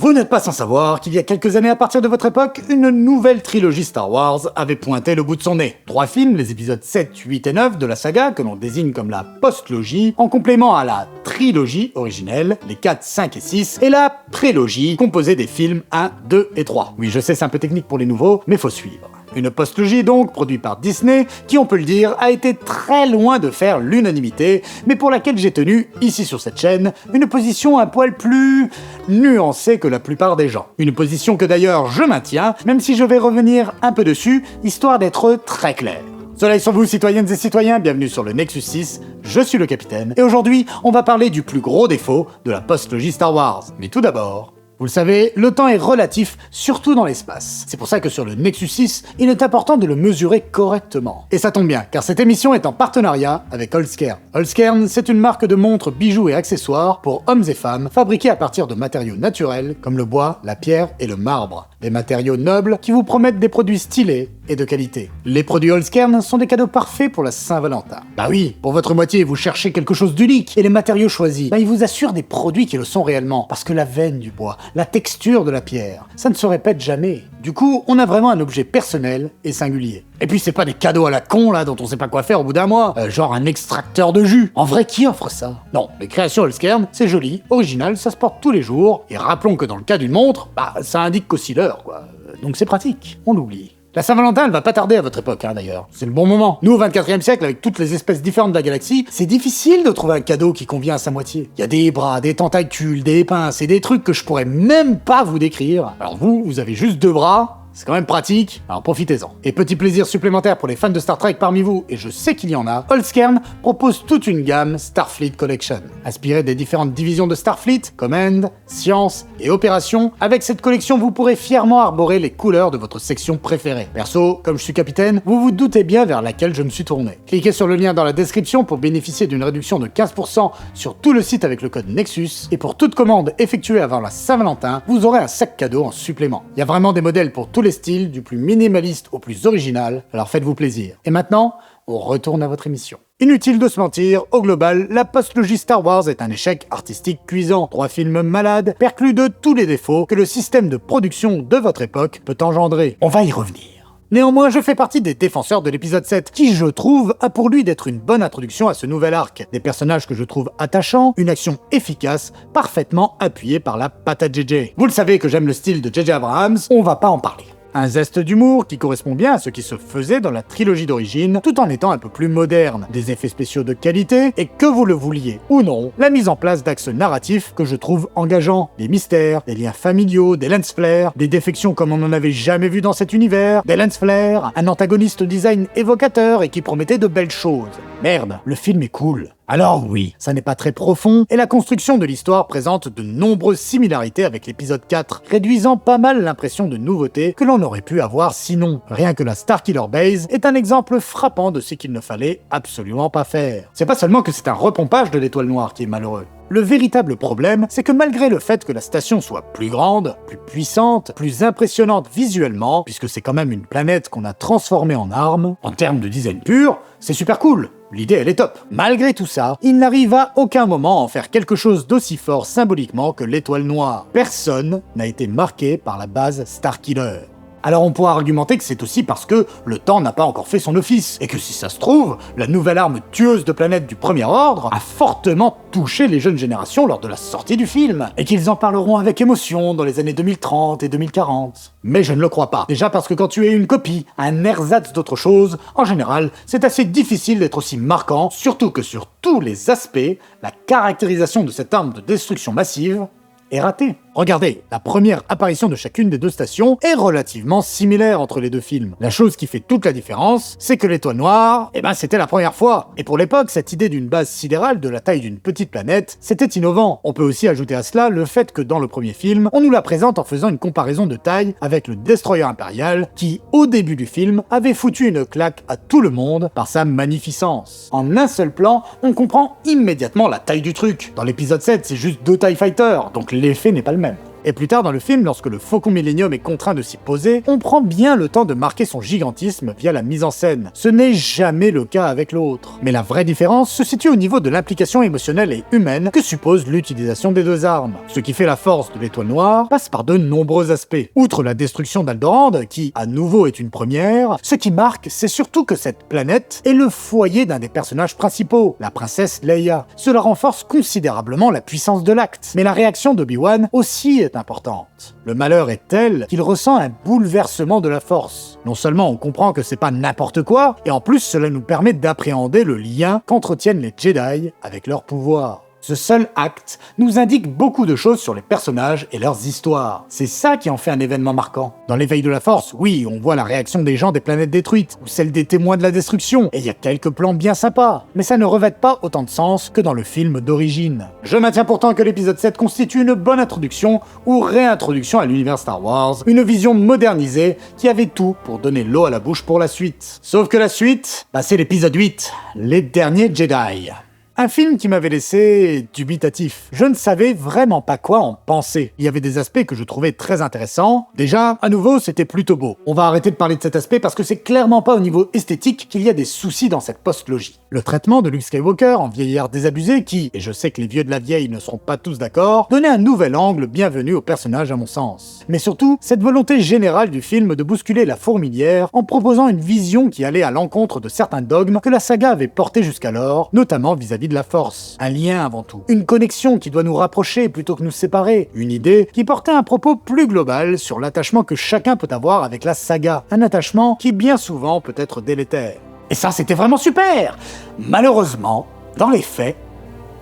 Vous n'êtes pas sans savoir qu'il y a quelques années à partir de votre époque, une nouvelle trilogie Star Wars avait pointé le bout de son nez. 3 films, les épisodes 7, 8 et 9 de la saga, que l'on désigne comme la postlogie, en complément à la trilogie originelle, les 4, 5 et 6, et la prélogie, composée des films 1, 2 et 3. Oui, je sais, c'est un peu technique pour les nouveaux, mais faut suivre. Une postlogie donc, produite par Disney, qui on peut le dire, a été très loin de faire l'unanimité, mais pour laquelle j'ai tenu, ici sur cette chaîne, une position un poil plus nuancée que la plupart des gens. Une position que d'ailleurs je maintiens, même si je vais revenir un peu dessus, histoire d'être très clair. Soleil sur vous, citoyennes et citoyens, bienvenue sur le Nexus 6, je suis le capitaine, et aujourd'hui, on va parler du plus gros défaut de la postlogie Star Wars. Mais tout d'abord, vous le savez, le temps est relatif, surtout dans l'espace. C'est pour ça que sur le Nexus 6, il est important de le mesurer correctement. Et ça tombe bien, car cette émission est en partenariat avec Holzkern. Holzkern, c'est une marque de montres, bijoux et accessoires pour hommes et femmes, fabriqués à partir de matériaux naturels, comme le bois, la pierre et le marbre. Des matériaux nobles qui vous promettent des produits stylés et de qualité. Les produits Holzkern sont des cadeaux parfaits pour la Saint-Valentin. Bah oui, pour votre moitié, vous cherchez quelque chose d'unique, et les matériaux choisis, ils vous assurent des produits qui le sont réellement, parce que la veine du bois, la texture de la pierre, ça ne se répète jamais. Du coup, on a vraiment un objet personnel et singulier. Et puis c'est pas des cadeaux à la con là dont on sait pas quoi faire au bout d'un mois, genre un extracteur de jus. En vrai, qui offre ça? Non, les créations Holzkern, c'est joli, original, ça se porte tous les jours, et rappelons que dans le cas d'une montre, ça indique qu'aussi l'heure, quoi. Donc c'est pratique, on l'oublie. La Saint-Valentin, elle va pas tarder à votre époque, d'ailleurs. C'est le bon moment. Nous, au 24e siècle, avec toutes les espèces différentes de la galaxie, c'est difficile de trouver un cadeau qui convient à sa moitié. Il y a des bras, des tentacules, des pinces et des trucs que je pourrais même pas vous décrire. Alors vous avez juste 2 bras. C'est quand même pratique, alors profitez-en. Et petit plaisir supplémentaire pour les fans de Star Trek parmi vous, et je sais qu'il y en a, Holzkern propose toute une gamme Starfleet Collection. Inspirée des différentes divisions de Starfleet, Command, Science et Opération, avec cette collection vous pourrez fièrement arborer les couleurs de votre section préférée. Perso, comme je suis capitaine, vous vous doutez bien vers laquelle je me suis tourné. Cliquez sur le lien dans la description pour bénéficier d'une réduction de 15% sur tout le site avec le code Nexus, et pour toute commande effectuée avant la Saint-Valentin, vous aurez un sac cadeau en supplément. Il y a vraiment des modèles pour tous les styles, du plus minimaliste au plus original, alors faites-vous plaisir. Et maintenant, on retourne à votre émission. Inutile de se mentir, au global, la postlogie Star Wars est un échec artistique cuisant. 3 films malades, perclus de tous les défauts que le système de production de votre époque peut engendrer. On va y revenir. Néanmoins, je fais partie des défenseurs de l'épisode 7, qui, je trouve, a pour lui d'être une bonne introduction à ce nouvel arc. Des personnages que je trouve attachants, une action efficace, parfaitement appuyée par la patate JJ. Vous le savez que j'aime le style de JJ Abrams, on va pas en parler. Un zeste d'humour qui correspond bien à ce qui se faisait dans la trilogie d'origine, tout en étant un peu plus moderne. Des effets spéciaux de qualité, et que vous le vouliez ou non, la mise en place d'axes narratifs que je trouve engageants. Des mystères, des liens familiaux, des lens flares, des défections comme on n'en avait jamais vu dans cet univers, des lens flares, un antagoniste au design évocateur et qui promettait de belles choses. Merde, le film est cool. Alors oui, ça n'est pas très profond, et la construction de l'histoire présente de nombreuses similarités avec l'épisode 4, réduisant pas mal l'impression de nouveauté que l'on aurait pu avoir sinon. Rien que la Starkiller Base est un exemple frappant de ce qu'il ne fallait absolument pas faire. C'est pas seulement que c'est un repompage de l'étoile noire qui est malheureux. Le véritable problème, c'est que malgré le fait que la station soit plus grande, plus puissante, plus impressionnante visuellement, puisque c'est quand même une planète qu'on a transformée en arme, en termes de design pur, c'est super cool. L'idée, elle est top. Malgré tout ça, il n'arrive à aucun moment à en faire quelque chose d'aussi fort symboliquement que l'étoile noire. Personne n'a été marqué par la base Starkiller. Alors on pourra argumenter que c'est aussi parce que le temps n'a pas encore fait son office, et que si ça se trouve, la nouvelle arme tueuse de planète du Premier Ordre a fortement touché les jeunes générations lors de la sortie du film, et qu'ils en parleront avec émotion dans les années 2030 et 2040. Mais je ne le crois pas. Déjà parce que quand tu es une copie, un ersatz d'autre chose, en général, c'est assez difficile d'être aussi marquant, surtout que sur tous les aspects, la caractérisation de cette arme de destruction massive est ratée. Regardez, la première apparition de chacune des 2 stations est relativement similaire entre les 2 films. La chose qui fait toute la différence, c'est que l'étoile noire, c'était la première fois. Et pour l'époque, cette idée d'une base sidérale de la taille d'une petite planète, c'était innovant. On peut aussi ajouter à cela le fait que dans le premier film, on nous la présente en faisant une comparaison de taille avec le Destroyer impérial, qui, au début du film, avait foutu une claque à tout le monde par sa magnificence. En un seul plan, on comprend immédiatement la taille du truc. Dans l'épisode 7, c'est juste 2 TIE Fighters, donc l'effet n'est pas le même. Et plus tard dans le film, lorsque le Faucon Millenium est contraint de s'y poser, on prend bien le temps de marquer son gigantisme via la mise en scène. Ce n'est jamais le cas avec l'autre. Mais la vraie différence se situe au niveau de l'implication émotionnelle et humaine que suppose l'utilisation des deux armes. Ce qui fait la force de l'Étoile Noire passe par de nombreux aspects. Outre la destruction d'Aldorand, qui à nouveau est une première, ce qui marque, c'est surtout que cette planète est le foyer d'un des personnages principaux, la princesse Leia. Cela renforce considérablement la puissance de l'acte. Mais la réaction d'Obi-Wan aussi est importante. Le malheur est tel qu'il ressent un bouleversement de la force. Non seulement on comprend que c'est pas n'importe quoi, et en plus cela nous permet d'appréhender le lien qu'entretiennent les Jedi avec leur pouvoir. Ce seul acte nous indique beaucoup de choses sur les personnages et leurs histoires. C'est ça qui en fait un événement marquant. Dans l'éveil de la Force, oui, on voit la réaction des gens des planètes détruites, ou celle des témoins de la destruction, et il y a quelques plans bien sympas, mais ça ne revêt pas autant de sens que dans le film d'origine. Je maintiens pourtant que l'épisode 7 constitue une bonne introduction ou réintroduction à l'univers Star Wars, une vision modernisée qui avait tout pour donner l'eau à la bouche pour la suite. Sauf que la suite, c'est l'épisode 8, Les Derniers Jedi. Un film qui m'avait laissé dubitatif. Je ne savais vraiment pas quoi en penser. Il y avait des aspects que je trouvais très intéressants. Déjà, à nouveau, c'était plutôt beau. On va arrêter de parler de cet aspect parce que c'est clairement pas au niveau esthétique qu'il y a des soucis dans cette post-logie. Le traitement de Luke Skywalker en vieillard désabusé qui, et je sais que les vieux de la vieille ne seront pas tous d'accord, donnait un nouvel angle bienvenu au personnage à mon sens. Mais surtout, cette volonté générale du film de bousculer la fourmilière en proposant une vision qui allait à l'encontre de certains dogmes que la saga avait portés jusqu'alors, notamment vis-à-vis de la Force. Un lien avant tout. Une connexion qui doit nous rapprocher plutôt que nous séparer. Une idée qui portait un propos plus global sur l'attachement que chacun peut avoir avec la saga. Un attachement qui bien souvent peut être délétère. Et ça, c'était vraiment super! Malheureusement, dans les faits,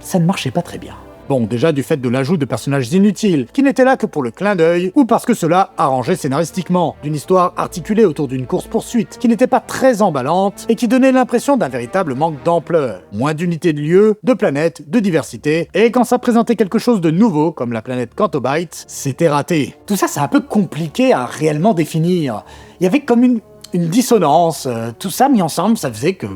ça ne marchait pas très bien. Bon, déjà du fait de l'ajout de personnages inutiles, qui n'étaient là que pour le clin d'œil, ou parce que cela arrangeait scénaristiquement, d'une histoire articulée autour d'une course-poursuite, qui n'était pas très emballante, et qui donnait l'impression d'un véritable manque d'ampleur. Moins d'unité de lieu, de planète, de diversité, et quand ça présentait quelque chose de nouveau, comme la planète Cantobite, c'était raté. Tout ça, c'est un peu compliqué à réellement définir. Il y avait comme une dissonance, tout ça mis ensemble, ça faisait que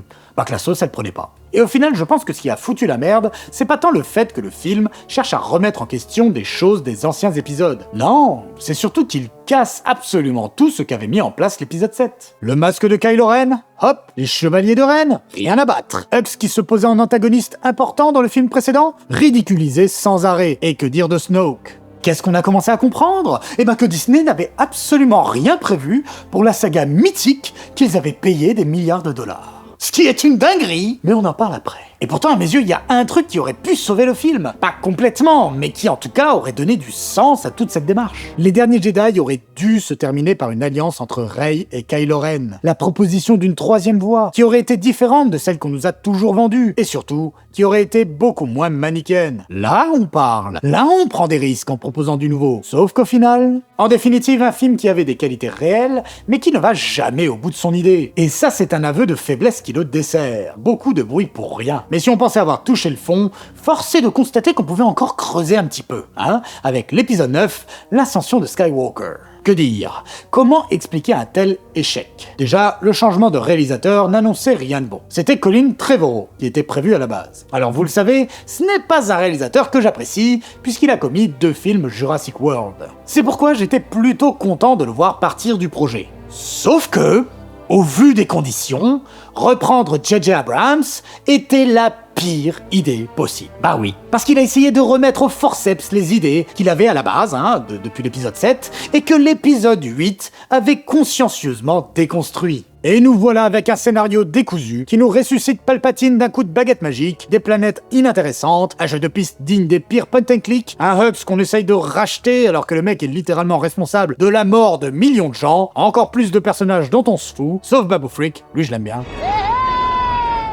la sauce, elle prenait pas. Et au final, je pense que ce qui a foutu la merde, c'est pas tant le fait que le film cherche à remettre en question des choses des anciens épisodes. Non, c'est surtout qu'il casse absolument tout ce qu'avait mis en place l'épisode 7. Le masque de Kylo Ren, hop, les chevaliers de Ren, rien à battre. Hux qui se posait en antagoniste important dans le film précédent, ridiculisé sans arrêt. Et que dire de Snoke ? Qu'est-ce qu'on a commencé à comprendre ? Que Disney n'avait absolument rien prévu pour la saga mythique qu'ils avaient payé des milliards de dollars. Ce qui est une dinguerie, mais on en parle après. Et pourtant, à mes yeux, il y a un truc qui aurait pu sauver le film. Pas complètement, mais qui en tout cas aurait donné du sens à toute cette démarche. Les Derniers Jedi auraient dû se terminer par une alliance entre Rey et Kylo Ren. La proposition d'une troisième voie, qui aurait été différente de celle qu'on nous a toujours vendue. Et surtout, qui aurait été beaucoup moins manichéenne. Là, on parle. Là, on prend des risques en proposant du nouveau. Sauf qu'au final... En définitive, un film qui avait des qualités réelles, mais qui ne va jamais au bout de son idée. Et ça, c'est un aveu de faiblesse qui le dessert. Beaucoup de bruit pour rien. Mais si on pensait avoir touché le fond, force est de constater qu'on pouvait encore creuser un petit peu, avec l'épisode 9, l'ascension de Skywalker. Que dire ? Comment expliquer un tel échec ? Déjà, le changement de réalisateur n'annonçait rien de bon. C'était Colin Trevorrow qui était prévu à la base. Alors vous le savez, ce n'est pas un réalisateur que j'apprécie, puisqu'il a commis 2 films Jurassic World. C'est pourquoi j'étais plutôt content de le voir partir du projet. Sauf que, au vu des conditions, reprendre J.J. Abrams était la pire idée possible. Bah oui, parce qu'il a essayé de remettre au forceps les idées qu'il avait à la base, depuis l'épisode 7, et que l'épisode 8 avait consciencieusement déconstruit. Et nous voilà avec un scénario décousu qui nous ressuscite Palpatine d'un coup de baguette magique, des planètes inintéressantes, un jeu de piste digne des pires point and click, un Hux qu'on essaye de racheter alors que le mec est littéralement responsable de la mort de millions de gens, encore plus de personnages dont on se fout, sauf Babu Frick, lui je l'aime bien.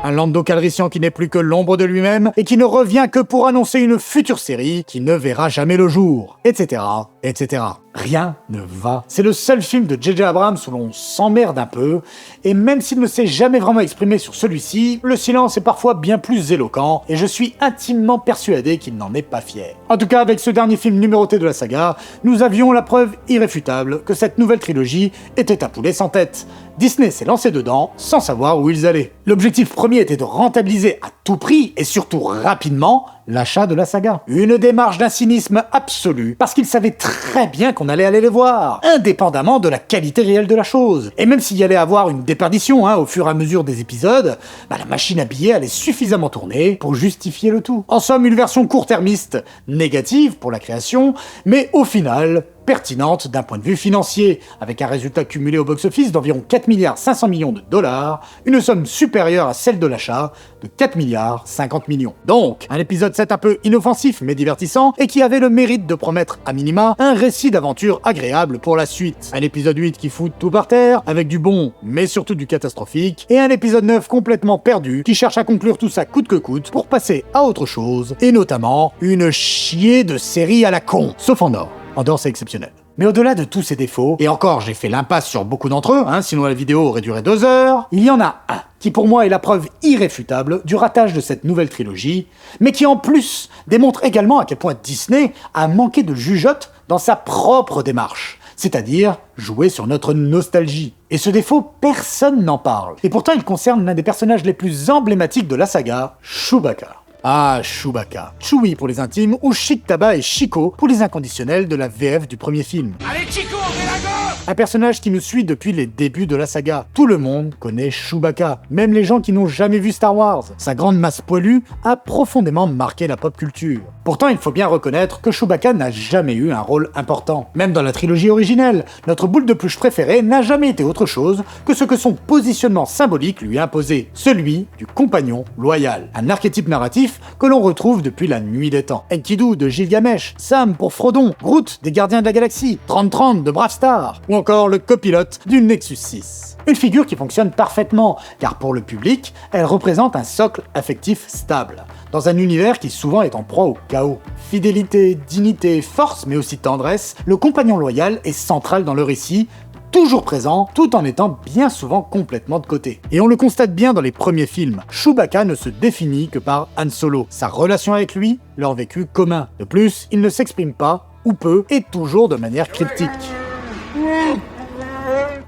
Un Lando Calrissian qui n'est plus que l'ombre de lui-même et qui ne revient que pour annoncer une future série qui ne verra jamais le jour, etc., etc. Rien ne va. C'est le seul film de J.J. Abrams où l'on s'emmerde un peu, et même s'il ne s'est jamais vraiment exprimé sur celui-ci, le silence est parfois bien plus éloquent, et je suis intimement persuadé qu'il n'en est pas fier. En tout cas, avec ce dernier film numéroté de la saga, nous avions la preuve irréfutable que cette nouvelle trilogie était un poulet sans tête. Disney s'est lancé dedans sans savoir où ils allaient. L'objectif premier était de rentabiliser à tout prix, et surtout rapidement, l'achat de la saga. Une démarche d'un cynisme absolu, parce qu'il savait très bien qu'on allait aller les voir, indépendamment de la qualité réelle de la chose. Et même s'il y allait avoir une déperdition au fur et à mesure des épisodes, la machine à billets allait suffisamment tourner pour justifier le tout. En somme, une version court-termiste, négative pour la création, mais au final, pertinente d'un point de vue financier, avec un résultat cumulé au box-office d'environ 4 milliards 500 millions de dollars, une somme supérieure à celle de l'achat de 4 milliards 50 millions. Donc, un épisode 7 un peu inoffensif mais divertissant, et qui avait le mérite de promettre à minima un récit d'aventure agréable pour la suite. Un épisode 8 qui fout tout par terre, avec du bon mais surtout du catastrophique, et un épisode 9 complètement perdu, qui cherche à conclure tout ça coûte que coûte pour passer à autre chose, et notamment une chier de série à la con, sauf en or. Andorre, c'est exceptionnel. Mais au-delà de tous ces défauts, et encore j'ai fait l'impasse sur beaucoup d'entre eux, sinon la vidéo aurait duré 2 heures, il y en a un qui pour moi est la preuve irréfutable du ratage de cette nouvelle trilogie, mais qui en plus démontre également à quel point Disney a manqué de jugeote dans sa propre démarche, c'est-à-dire jouer sur notre nostalgie. Et ce défaut, personne n'en parle. Et pourtant il concerne l'un des personnages les plus emblématiques de la saga, Chewbacca. Ah, Chewbacca. Chewie pour les intimes, ou Chic Tabac et Chico pour les inconditionnels de la VF du premier film. Allez Chico, on fait la go! Un personnage qui nous suit depuis les débuts de la saga. Tout le monde connaît Chewbacca, même les gens qui n'ont jamais vu Star Wars. Sa grande masse poilue a profondément marqué la pop culture. Pourtant, il faut bien reconnaître que Chewbacca n'a jamais eu un rôle important. Même dans la trilogie originelle, notre boule de pluche préférée n'a jamais été autre chose que ce que son positionnement symbolique lui imposait, celui du compagnon loyal. Un archétype narratif que l'on retrouve depuis la nuit des temps. Enkidu de Gilgamesh, Sam pour Frodon, Groot des Gardiens de la Galaxie, 3030 de Bravestar, ou encore le copilote du Nexus 6. Une figure qui fonctionne parfaitement, car pour le public, elle représente un socle affectif stable, dans un univers qui souvent est en proie au chaos. Fidélité, dignité, force, mais aussi tendresse, le compagnon loyal est central dans le récit, toujours présent, tout en étant bien souvent complètement de côté. Et on le constate bien dans les premiers films, Chewbacca ne se définit que par Han Solo, sa relation avec lui, leur vécu commun. De plus, il ne s'exprime pas, ou peu, et toujours de manière cryptique.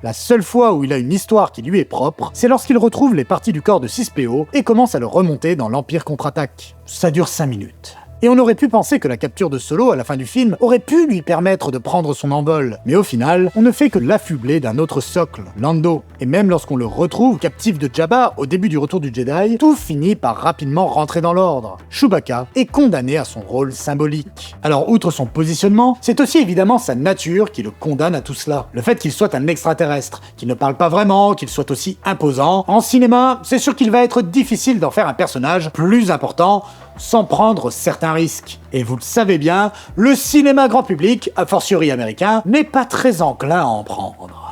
La seule fois où il a une histoire qui lui est propre, c'est lorsqu'il retrouve les parties du corps de 6PO et commence à le remonter dans l'Empire contre-attaque. Ça dure 5 minutes. Et on aurait pu penser que la capture de Solo à la fin du film aurait pu lui permettre de prendre son envol. Mais au final, on ne fait que l'affubler d'un autre socle, Lando. Et même lorsqu'on le retrouve captif de Jabba au début du Retour du Jedi, tout finit par rapidement rentrer dans l'ordre. Chewbacca est condamné à son rôle symbolique. Alors outre son positionnement, c'est aussi évidemment sa nature qui le condamne à tout cela. Le fait qu'il soit un extraterrestre, qu'il ne parle pas vraiment, qu'il soit aussi imposant, en cinéma, c'est sûr qu'il va être difficile d'en faire un personnage plus important, sans prendre certains risques. Et vous le savez bien, le cinéma grand public, a fortiori américain, n'est pas très enclin à en prendre.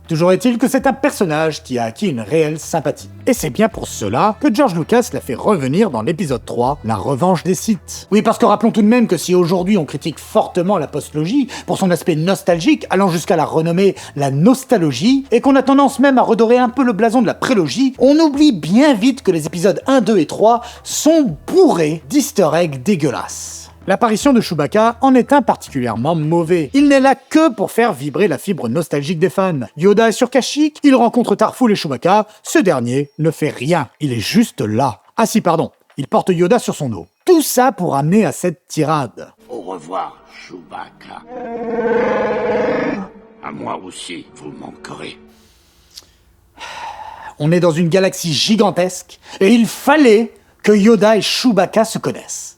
Toujours est-il que c'est un personnage qui a acquis une réelle sympathie. Et c'est bien pour cela que George Lucas l'a fait revenir dans l'épisode 3, La Revanche des Sith. Oui, parce que rappelons tout de même que si aujourd'hui on critique fortement la postlogie pour son aspect nostalgique, allant jusqu'à la renommer la nostalgie, et qu'on a tendance même à redorer un peu le blason de la prélogie, on oublie bien vite que les épisodes 1, 2 et 3 sont bourrés d'easter eggs dégueulasses. L'apparition de Chewbacca en est un particulièrement mauvais. Il n'est là que pour faire vibrer la fibre nostalgique des fans. Yoda est sur Kashyyyk, il rencontre Tarful et Chewbacca, ce dernier ne fait rien, il est juste là. Ah si, pardon, il porte Yoda sur son dos. Tout ça pour amener à cette tirade. Au revoir, Chewbacca. À moi aussi, vous manquerez. On est dans une galaxie gigantesque, et il fallait que Yoda et Chewbacca se connaissent.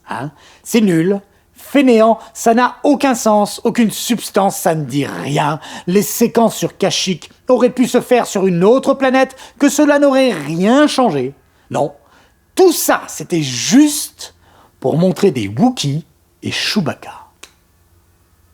C'est nul, fainéant, ça n'a aucun sens, aucune substance, ça ne dit rien. Les séquences sur Kashyyyk auraient pu se faire sur une autre planète, que cela n'aurait rien changé. Non, tout ça, c'était juste pour montrer des Wookiees et Chewbacca.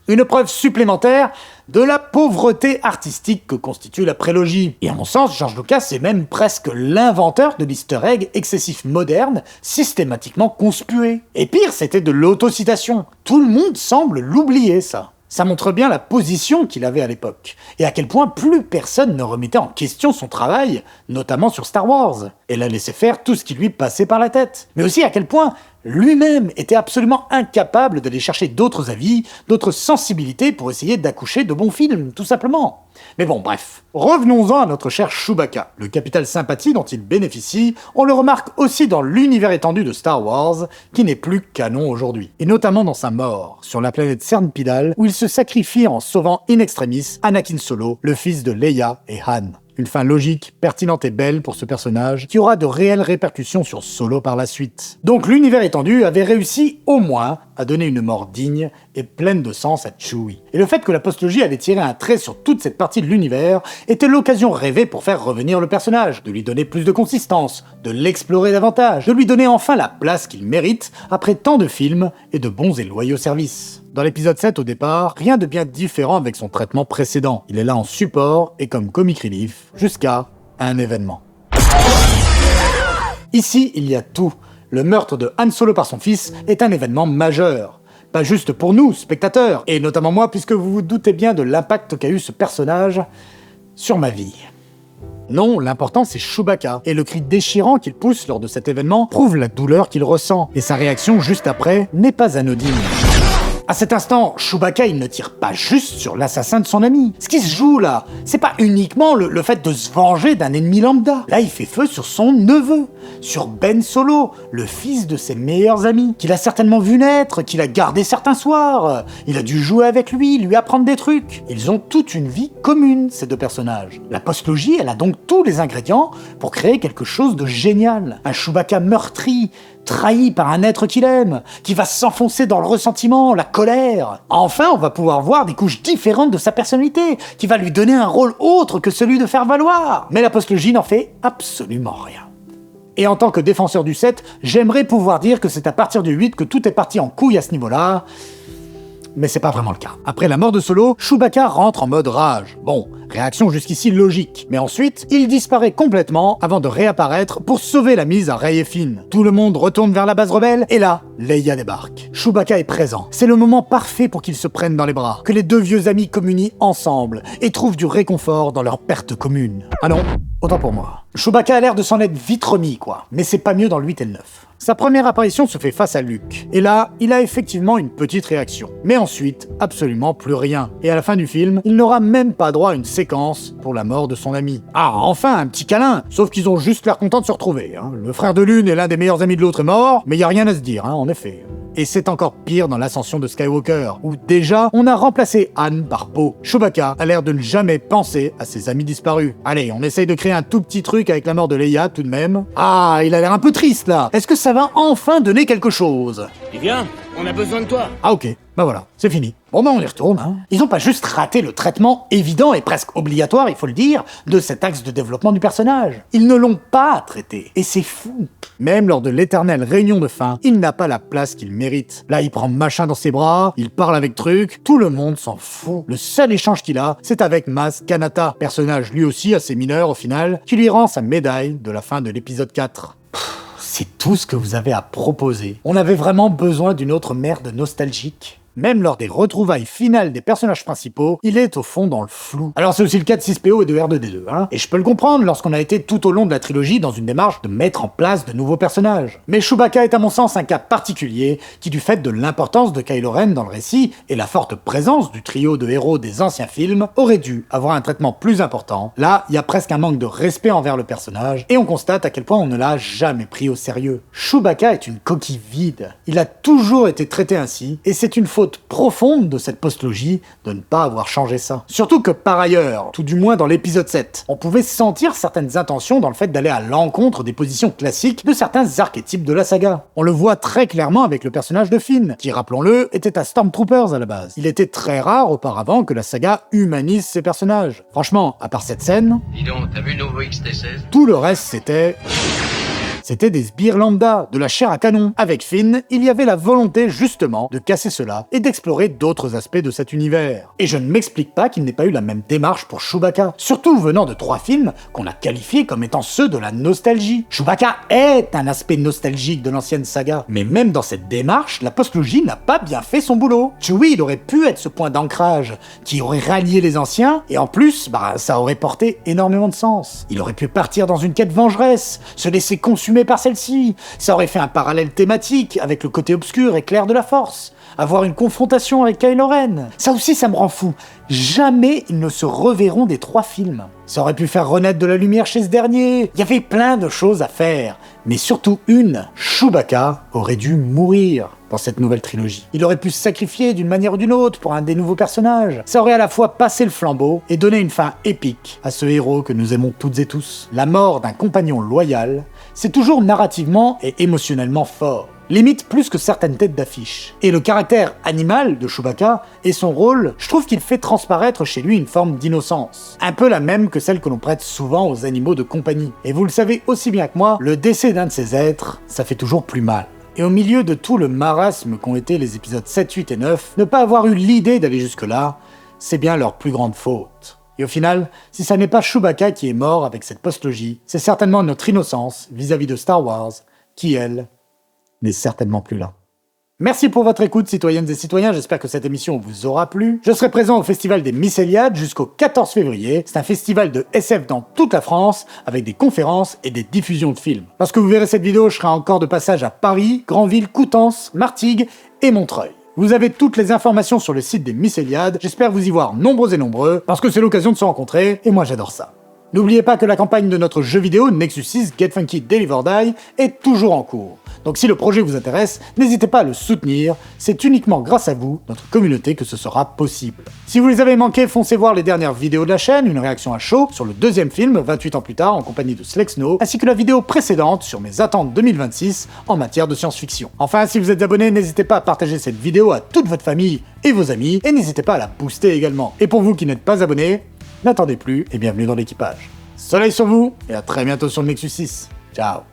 Une preuve supplémentaire de la pauvreté artistique que constitue la prélogie. Et à mon sens, George Lucas est même presque l'inventeur de l'easter egg excessif moderne, systématiquement conspué. Et pire, c'était de l'autocitation. Tout le monde semble l'oublier, ça. Ça montre bien la position qu'il avait à l'époque, et à quel point plus personne ne remettait en question son travail, notamment sur Star Wars, et l'a laissé faire tout ce qui lui passait par la tête. Mais aussi à quel point Lui-même était absolument incapable d'aller chercher d'autres avis, d'autres sensibilités pour essayer d'accoucher de bons films, tout simplement. Mais bon, bref. Revenons-en à notre cher Chewbacca. Le capital sympathie dont il bénéficie, on le remarque aussi dans l'univers étendu de Star Wars, qui n'est plus canon aujourd'hui. Et notamment dans sa mort, sur la planète Cernpidal, où il se sacrifie en sauvant in extremis Anakin Solo, le fils de Leia et Han. Une fin logique, pertinente et belle pour ce personnage, qui aura de réelles répercussions sur Solo par la suite. Donc l'univers étendu avait réussi, au moins, à donner une mort digne et pleine de sens à Chewie. Et le fait que la postlogie allait tirer un trait sur toute cette partie de l'univers était l'occasion rêvée pour faire revenir le personnage, de lui donner plus de consistance, de l'explorer davantage, de lui donner enfin la place qu'il mérite après tant de films et de bons et loyaux services. Dans l'épisode 7, au départ, rien de bien différent avec son traitement précédent. Il est là en support et comme comic relief, jusqu'à un événement. Ici, il y a tout. Le meurtre de Han Solo par son fils est un événement majeur. Pas juste pour nous, spectateurs, et notamment moi, puisque vous vous doutez bien de l'impact qu'a eu ce personnage sur ma vie. Non, l'important c'est Chewbacca, et le cri déchirant qu'il pousse lors de cet événement prouve la douleur qu'il ressent, et sa réaction juste après n'est pas anodine. À cet instant, Chewbacca, il ne tire pas juste sur l'assassin de son ami. Ce qui se joue là, c'est pas uniquement le fait de se venger d'un ennemi lambda. Là, il fait feu sur son neveu, sur Ben Solo, le fils de ses meilleurs amis, qu'il a certainement vu naître, qu'il a gardé certains soirs. Il a dû jouer avec lui apprendre des trucs. Ils ont toute une vie commune, ces deux personnages. La postlogie, elle a donc tous les ingrédients pour créer quelque chose de génial. Un Chewbacca meurtri, trahi par un être qu'il aime, qui va s'enfoncer dans le ressentiment, la colère. Enfin, on va pouvoir voir des couches différentes de sa personnalité, qui va lui donner un rôle autre que celui de faire valoir. Mais la postlogie n'en fait absolument rien. Et en tant que défenseur du 7, j'aimerais pouvoir dire que c'est à partir du 8 que tout est parti en couille à ce niveau-là, mais c'est pas vraiment le cas. Après la mort de Solo, Chewbacca rentre en mode rage. Bon, réaction jusqu'ici logique. Mais ensuite, il disparaît complètement avant de réapparaître pour sauver la mise à Rey et Finn. Tout le monde retourne vers la base rebelle, et là, Leia débarque. Chewbacca est présent. C'est le moment parfait pour qu'ils se prennent dans les bras, que les deux vieux amis communient ensemble et trouvent du réconfort dans leur perte commune. Ah non, autant pour moi. Chewbacca a l'air de s'en être vite remis, quoi. Mais c'est pas mieux dans le 8 et le 9. Sa première apparition se fait face à Luke. Et là, il a effectivement une petite réaction. Mais ensuite, absolument plus rien. Et à la fin du film, il n'aura même pas droit à une séquence pour la mort de son ami. Ah, enfin, un petit câlin. Sauf qu'ils ont juste l'air contents de se retrouver. Le frère de l'une et l'un des meilleurs amis de l'autre est mort, mais y a rien à se dire, en effet. Et c'est encore pire dans l'ascension de Skywalker, où déjà, on a remplacé Han par Poe. Chewbacca a l'air de ne jamais penser à ses amis disparus. Allez, on essaye de créer un tout petit truc avec la mort de Leia, tout de même. Ah, il a l'air un peu triste, là. Est-ce que ça va enfin donner quelque chose? Eh bien, on a besoin de toi. Ah ok, bah voilà, c'est fini. Bon bah on y retourne, Ils ont pas juste raté le traitement évident et presque obligatoire, il faut le dire, de cet axe de développement du personnage. Ils ne l'ont pas traité, et c'est fou. Même lors de l'éternelle réunion de fin, il n'a pas la place qu'il mérite. Là, il prend machin dans ses bras, il parle avec Truc, tout le monde s'en fout. Le seul échange qu'il a, c'est avec Maz Kanata, personnage lui aussi assez mineur au final, qui lui rend sa médaille de la fin de l'épisode 4. C'est tout ce que vous avez à proposer. On avait vraiment besoin d'une autre merde nostalgique. Même lors des retrouvailles finales des personnages principaux, il est au fond dans le flou. Alors c'est aussi le cas de 6PO et de R2D2, Et je peux le comprendre lorsqu'on a été tout au long de la trilogie dans une démarche de mettre en place de nouveaux personnages. Mais Chewbacca est à mon sens un cas particulier qui, du fait de l'importance de Kylo Ren dans le récit et la forte présence du trio de héros des anciens films, aurait dû avoir un traitement plus important. Là, il y a presque un manque de respect envers le personnage, et on constate à quel point on ne l'a jamais pris au sérieux. Chewbacca est une coquille vide. Il a toujours été traité ainsi, et c'est une faute profonde de cette postlogie de ne pas avoir changé ça. Surtout que par ailleurs, tout du moins dans l'épisode 7, on pouvait sentir certaines intentions dans le fait d'aller à l'encontre des positions classiques de certains archétypes de la saga. On le voit très clairement avec le personnage de Finn, qui, rappelons-le, était à Stormtroopers à la base. Il était très rare auparavant que la saga humanise ses personnages. Franchement, à part cette scène... Dis donc, t'as vu le nouveau XT16 ? Tout le reste, c'était des sbires lambda, de la chair à canon. Avec Finn, il y avait la volonté justement de casser cela et d'explorer d'autres aspects de cet univers. Et je ne m'explique pas qu'il n'ait pas eu la même démarche pour Chewbacca, surtout venant de 3 films qu'on a qualifiés comme étant ceux de la nostalgie. Chewbacca est un aspect nostalgique de l'ancienne saga, mais même dans cette démarche, la postlogie n'a pas bien fait son boulot. Chewie, il aurait pu être ce point d'ancrage qui aurait rallié les anciens, et en plus, ça aurait porté énormément de sens. Il aurait pu partir dans une quête vengeresse, se laisser consumer animé par celle-ci. Ça aurait fait un parallèle thématique avec le côté obscur et clair de la Force. Avoir une confrontation avec Kylo Ren. Ça aussi, ça me rend fou. Jamais ils ne se reverront des 3 films. Ça aurait pu faire renaître de la lumière chez ce dernier. Il y avait plein de choses à faire. Mais surtout une, Chewbacca aurait dû mourir dans cette nouvelle trilogie. Il aurait pu se sacrifier d'une manière ou d'une autre pour un des nouveaux personnages. Ça aurait à la fois passé le flambeau et donné une fin épique à ce héros que nous aimons toutes et tous. La mort d'un compagnon loyal, c'est toujours narrativement et émotionnellement fort. Limite plus que certaines têtes d'affiche. Et le caractère animal de Chewbacca et son rôle, je trouve qu'il fait transparaître chez lui une forme d'innocence. Un peu la même que celle que l'on prête souvent aux animaux de compagnie. Et vous le savez aussi bien que moi, le décès d'un de ces êtres, ça fait toujours plus mal. Et au milieu de tout le marasme qu'ont été les épisodes 7, 8 et 9, ne pas avoir eu l'idée d'aller jusque-là, c'est bien leur plus grande faute. Et au final, si ça n'est pas Chewbacca qui est mort avec cette postlogie, c'est certainement notre innocence vis-à-vis de Star Wars qui, elle, n'est certainement plus là. Merci pour votre écoute, citoyennes et citoyens, j'espère que cette émission vous aura plu. Je serai présent au Festival des Mycéliades jusqu'au 14 février. C'est un festival de SF dans toute la France, avec des conférences et des diffusions de films. Lorsque vous verrez cette vidéo, je serai encore de passage à Paris, Granville, Coutances, Martigues et Montreuil. Vous avez toutes les informations sur le site des Mycéliades, j'espère vous y voir nombreux et nombreux, parce que c'est l'occasion de se rencontrer, et moi j'adore ça. N'oubliez pas que la campagne de notre jeu vidéo Nexus 6 Get Funky Deliver Die est toujours en cours. Donc si le projet vous intéresse, n'hésitez pas à le soutenir, c'est uniquement grâce à vous, notre communauté, que ce sera possible. Si vous les avez manqués, foncez voir les dernières vidéos de la chaîne, une réaction à chaud sur le 2e film, 28 ans plus tard, en compagnie de Slexno, ainsi que la vidéo précédente sur mes attentes 2026 en matière de science-fiction. Enfin, si vous êtes abonné, n'hésitez pas à partager cette vidéo à toute votre famille et vos amis, et n'hésitez pas à la booster également. Et pour vous qui n'êtes pas abonnés, n'attendez plus et bienvenue dans l'équipage. Soleil sur vous, et à très bientôt sur le Nexus 6. Ciao.